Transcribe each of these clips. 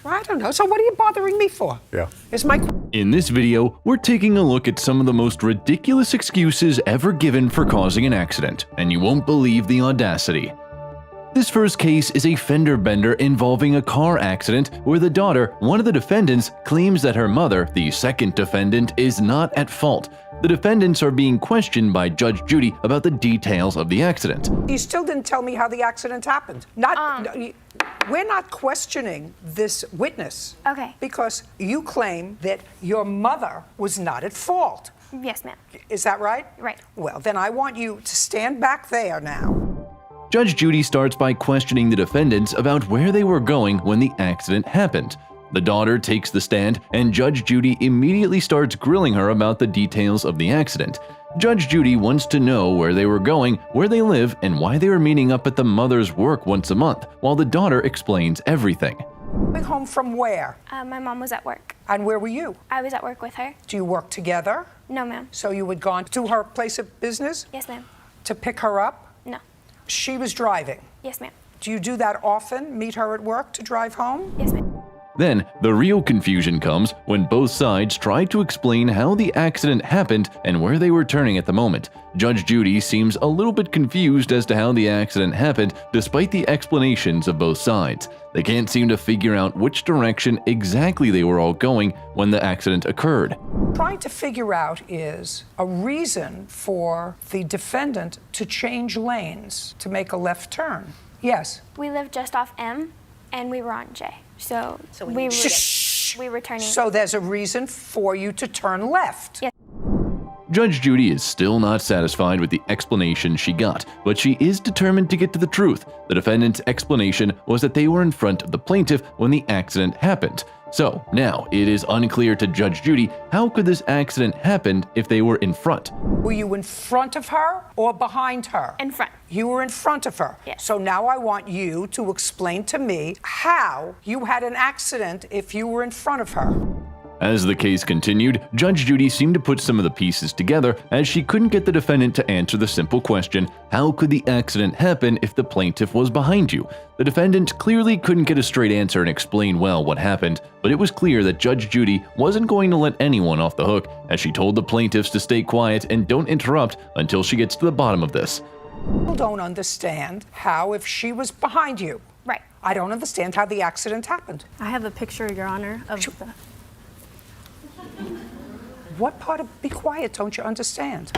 I don't know. So what are you bothering me for? Yeah. Is my... In this video, we're taking a look at some of the most ridiculous excuses ever given for causing an accident, and you won't believe the audacity. This first case is a fender bender involving a car accident where the daughter, one of the defendants, claims that her mother, the second defendant, is not at fault. The defendants are being questioned by Judge Judy about the details of the accident. You still didn't tell me how the accident happened. We're not questioning this witness. Okay. Because you claim that your mother was not at fault. Yes, ma'am. Is that right? Right. Well, then I want you to stand back there now. Judge Judy starts by questioning the defendants about where they were going when the accident happened. The daughter takes the stand, and Judge Judy immediately starts grilling her about the details of the accident. Judge Judy wants to know where they were going, where they live, and why they were meeting up at the mother's work once a month, while the daughter explains everything. Coming home from where? My mom was at work. And where were you? I was at work with her. Do you work together? No, ma'am. So you had gone to her place of business? Yes, ma'am. To pick her up? No. She was driving? Yes, ma'am. Do you do that often, meet her at work to drive home? Yes, ma'am. Then, the real confusion comes when both sides try to explain how the accident happened and where they were turning at the moment. Judge Judy seems a little bit confused as to how the accident happened despite the explanations of both sides. They can't seem to figure out which direction exactly they were all going when the accident occurred. Trying to figure out is a reason for the defendant to change lanes to make a left turn. Yes? We lived just off M, and we were on J. So we were turning. So there's a reason for you to turn left. Yes. Judge Judy is still not satisfied with the explanation she got, but she is determined to get to the truth. The defendant's explanation was that they were in front of the plaintiff when the accident happened. So now it is unclear to Judge Judy how could this accident happen if they were in front. Were you in front of her or behind her? In front. You were in front of her. Yes. So now I want you to explain to me how you had an accident if you were in front of her. As the case continued, Judge Judy seemed to put some of the pieces together as she couldn't get the defendant to answer the simple question, how could the accident happen if the plaintiff was behind you? The defendant clearly couldn't get a straight answer and explain well what happened, but it was clear that Judge Judy wasn't going to let anyone off the hook as she told the plaintiffs to stay quiet and don't interrupt until she gets to the bottom of this. People don't understand how if she was behind you. Right. I don't understand how the accident happened. I have a picture, Your Honor, of the... What part of be quiet don't you understand?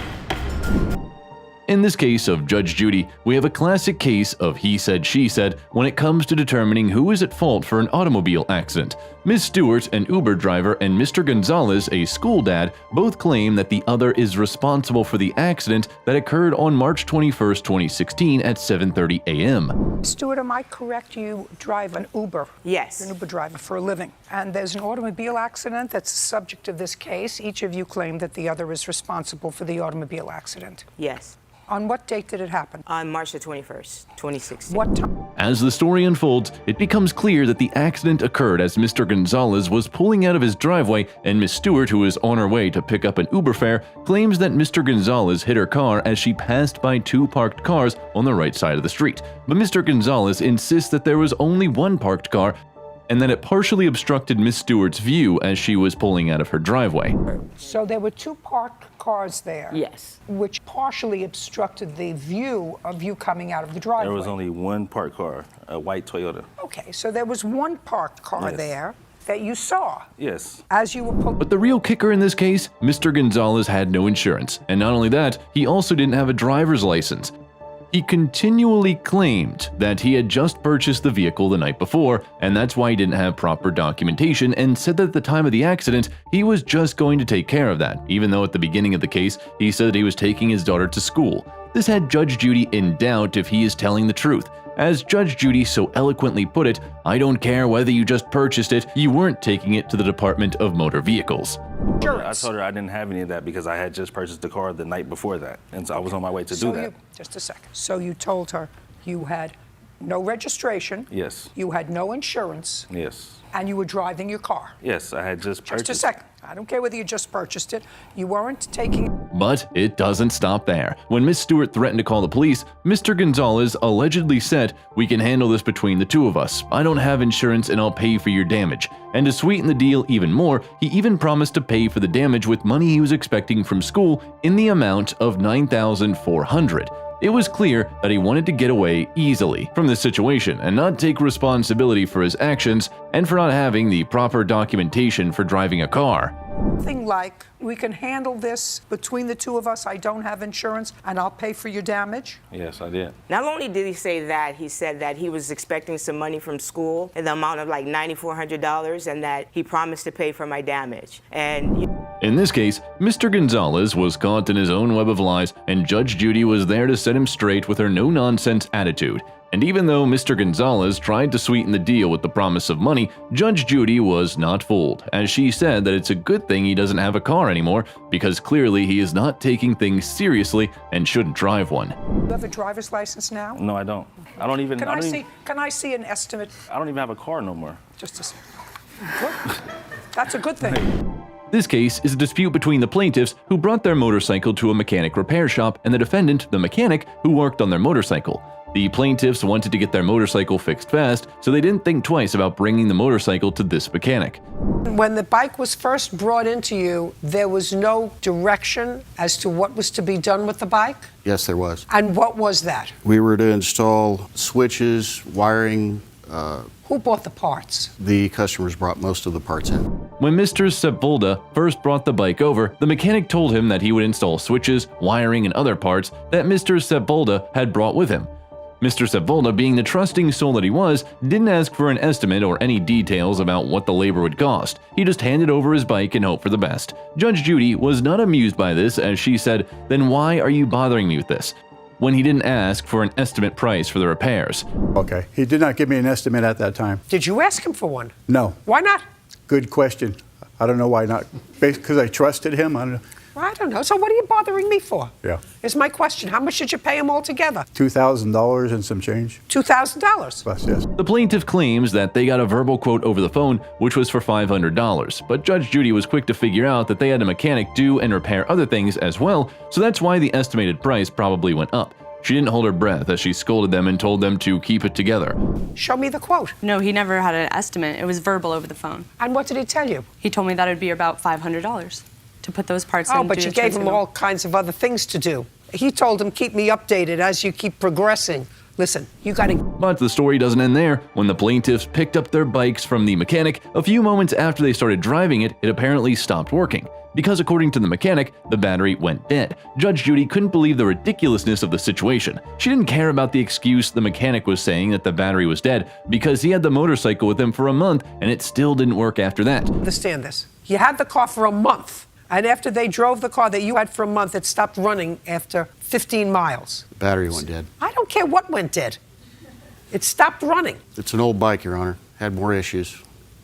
In this case of Judge Judy, we have a classic case of he said, she said when it comes to determining who is at fault for an automobile accident. Ms. Stewart, an Uber driver, and Mr. Gonzalez, a school dad, both claim that the other is responsible for the accident that occurred on March 21, 2016 at 7:30 a.m. Stuart, am I correct? You drive an Uber? Yes. You're an Uber driver for a living. And there's an automobile accident that's the subject of this case. Each of you claim that the other is responsible for the automobile accident. Yes. On what date did it happen? On March the 21st, 2016. What time? As the story unfolds, it becomes clear that the accident occurred as Mr. Gonzalez was pulling out of his driveway, and Miss Stewart, who was on her way to pick up an Uber fare, claims that Mr. Gonzalez hit her car as she passed by two parked cars on the right side of the street. But Mr. Gonzalez insists that there was only one parked car and that it partially obstructed Miss Stewart's view as she was pulling out of her driveway. So there were two parked cars there? Yes. Which partially obstructed the view of you coming out of the driveway? There was only one parked car, a white Toyota. Okay, so there was one parked car Yes. there that you saw Yes. as you were pulling. But the real kicker in this case, Mr. Gonzalez had no insurance, and not only that, he also didn't have a driver's license. He continually claimed that he had just purchased the vehicle the night before, and that's why he didn't have proper documentation, and said that at the time of the accident, he was just going to take care of that, even though at the beginning of the case, he said that he was taking his daughter to school. This had Judge Judy in doubt if he is telling the truth. As Judge Judy so eloquently put it, I don't care whether you just purchased it, you weren't taking it to the Department of Motor Vehicles. I told her I didn't have any of that because I had just purchased the car the night before that, and so I was on my way to do that. Just a second. So you told her you had no registration. Yes. You had no insurance. Yes. And you were driving your car. Yes, I had just purchased. Just a second. I don't care whether you just purchased it. You weren't taking. But it doesn't stop there. When Miss Stewart threatened to call the police, Mr. Gonzalez allegedly said, "We can handle this between the two of us. I don't have insurance and I'll pay for your damage." And to sweeten the deal even more, he even promised to pay for the damage with money he was expecting from school in the amount of $9,400. It was clear that he wanted to get away easily from this situation and not take responsibility for his actions and for not having the proper documentation for driving a car. Something like, we can handle this between the two of us. I don't have insurance and I'll pay for your damage. Yes, I did. Not only did he say that, he said that he was expecting some money from school in the amount of like $9,400 and that he promised to pay for my damage. And in this case, Mr. Gonzalez was caught in his own web of lies, and Judge Judy was there to set him straight with her no-nonsense attitude. And even though Mr. Gonzalez tried to sweeten the deal with the promise of money, Judge Judy was not fooled, as she said that it's a good thing he doesn't have a car anymore, because clearly he is not taking things seriously and shouldn't drive one. You have a driver's license now? No, I don't. I don't even. Can I see an estimate? I don't even have a car no more. Just a second. Good. That's a good thing. This case is a dispute between the plaintiffs who brought their motorcycle to a mechanic repair shop and the defendant, the mechanic, who worked on their motorcycle. The plaintiffs wanted to get their motorcycle fixed fast, so they didn't think twice about bringing the motorcycle to this mechanic. When the bike was first brought into you, there was no direction as to what was to be done with the bike? Yes, there was. And what was that? We were to install switches, wiring. Who bought the parts? The customers brought most of the parts in. When Mr. Sepulveda first brought the bike over, the mechanic told him that he would install switches, wiring, and other parts that Mr. Sepulveda had brought with him. Mr. Sepulveda, being the trusting soul that he was, didn't ask for an estimate or any details about what the labor would cost. He just handed over his bike and hoped for the best. Judge Judy was not amused by this, as she said, "Then why are you bothering me with this?" when he didn't ask for an estimate price for the repairs. Okay. He did not give me an estimate at that time. Did you ask him for one? No. Why not? Good question. I don't know why not. Because I trusted him. I don't know. So what are you bothering me for? Yeah. Is my question. How much did you pay him altogether? $2,000 and some change. $2,000? Plus, yes. The plaintiff claims that they got a verbal quote over the phone, which was for $500, but Judge Judy was quick to figure out that they had a mechanic do and repair other things as well, so that's why the estimated price probably went up. She didn't hold her breath as she scolded them and told them to keep it together. Show me the quote. No, he never had an estimate. It was verbal over the phone. And what did he tell you? He told me that it would be about $500 to put those parts in. Oh, but you gave him all kinds of other things to do. He told him, keep me updated as you keep progressing. Listen, you gotta... But the story doesn't end there. When the plaintiffs picked up their bikes from the mechanic, a few moments after they started driving it, it apparently stopped working. Because according to the mechanic, the battery went dead. Judge Judy couldn't believe the ridiculousness of the situation. She didn't care about the excuse the mechanic was saying that the battery was dead, because he had the motorcycle with him for a month and it still didn't work after that. Understand this. You had the car for a month, and after they drove the car that you had for a month, it stopped running after 15 miles. The battery went dead. I don't care what went dead. It stopped running. It's an old bike, Your Honor. Had more issues,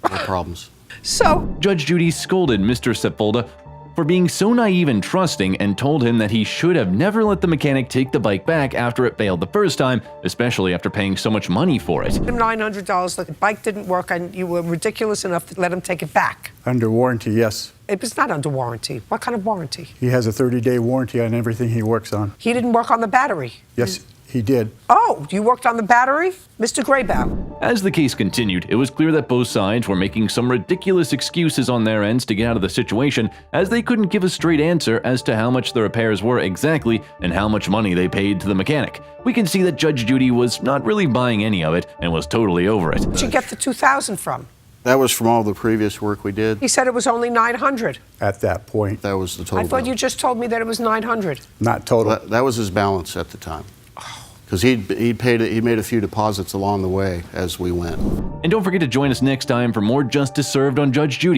more problems. So, Judge Judy scolded Mr. Sepulveda for being so naive and trusting and told him that he should have never let the mechanic take the bike back after it failed the first time, especially after paying so much money for it. $900, the bike didn't work, and you were ridiculous enough to let him take it back. Under warranty, yes. It was not under warranty. What kind of warranty? He has a 30-day warranty on everything he works on. He didn't work on the battery. Yes, he did. Oh, you worked on the battery? Mr. Graybow. As the case continued, it was clear that both sides were making some ridiculous excuses on their ends to get out of the situation, as they couldn't give a straight answer as to how much the repairs were exactly and how much money they paid to the mechanic. We can see that Judge Judy was not really buying any of it and was totally over it. Where'd you get the $2,000 from? That was from all the previous work we did. He said it was only $900. At that point. That was the total. I thought you just told me that it was $900. Not total. That was his balance at the time. Because he made a few deposits along the way as we went. And don't forget to join us next time for more justice served on Judge Judy.